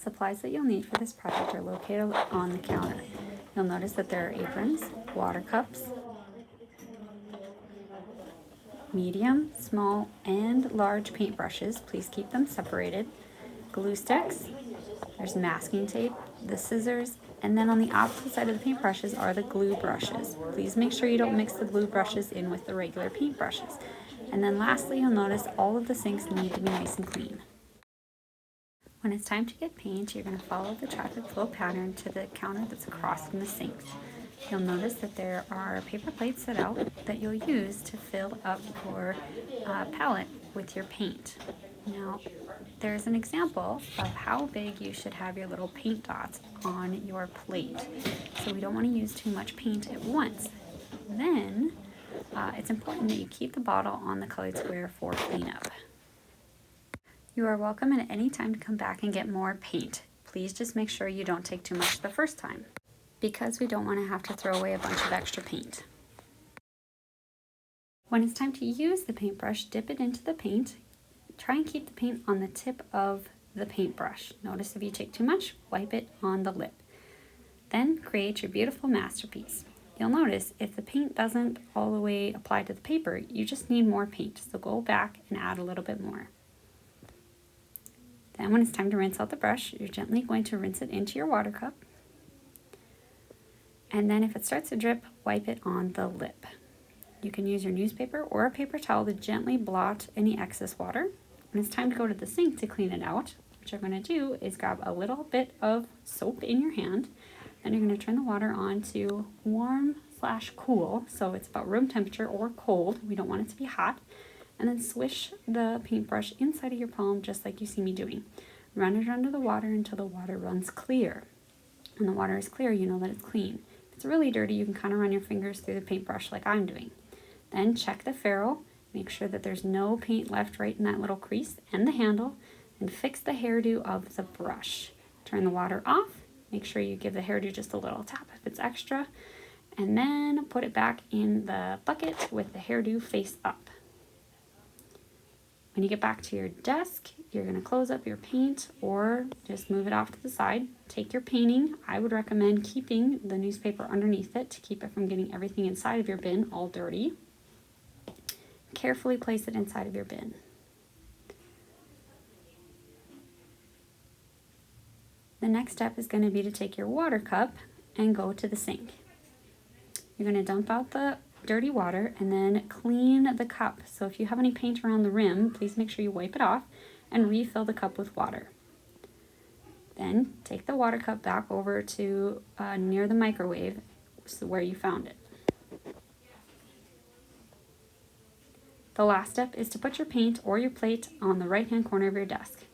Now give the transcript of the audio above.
supplies that you'll need for this project are located on the counter. You'll notice that there are aprons, water cups, medium, small, and large paintbrushes. Please keep them separated. Glue sticks, there's masking tape, the scissors, and then on the opposite side of the paintbrushes are the glue brushes. Please make sure you don't mix the glue brushes in with the regular paintbrushes. And then lastly, you'll notice all of the sinks need to be nice and clean. When it's time to get paint, you're going to follow the traffic flow pattern to the counter that's across from the sinks. You'll notice that there are paper plates set out that you'll use to fill up your palette with your paint. Now, there's an example of how big you should have your little paint dots on your plate. So we don't want to use too much paint at once. Then, it's important that you keep the bottle on the colored square for cleanup. You are welcome at any time to come back and get more paint. Please just make sure you don't take too much the first time, because we don't want to have to throw away a bunch of extra paint. When it's time to use the paintbrush, dip it into the paint. Try and keep the paint on the tip of the paintbrush. Notice if you take too much, wipe it on the lip. Then create your beautiful masterpiece. You'll notice if the paint doesn't all the way apply to the paper, you just need more paint. So go back and add a little bit more. Then when it's time to rinse out the brush, you're gently going to rinse it into your water cup. And then if it starts to drip, wipe it on the lip. You can use your newspaper or a paper towel to gently blot any excess water. When it's time to go to the sink to clean it out, what you're going to do is grab a little bit of soap in your hand. Then you're going to turn the water on to warm/cool, so it's about room temperature or cold. We don't want it to be hot. And then swish the paintbrush inside of your palm just like you see me doing. Run it under the water until the water runs clear. When the water is clear, you know that it's clean. If it's really dirty, you can kind of run your fingers through the paintbrush like I'm doing. Then check the ferrule, make sure that there's no paint left right in that little crease and the handle, and fix the hairdo of the brush. Turn the water off, make sure you give the hairdo just a little tap if it's extra, and then put it back in the bucket with the hairdo face up. When you get back to your desk, you're going to close up your paint or just move it off to the side. Take your painting. I would recommend keeping the newspaper underneath it to keep it from getting everything inside of your bin all dirty. Carefully place it inside of your bin. The next step is going to be to take your water cup and go to the sink. You're going to dump out the dirty water and then clean the cup. So if you have any paint around the rim, please make sure you wipe it off and refill the cup with water. Then take the water cup back over to near the microwave, so where you found it. The last step is to put your paint or your plate on the right-hand corner of your desk.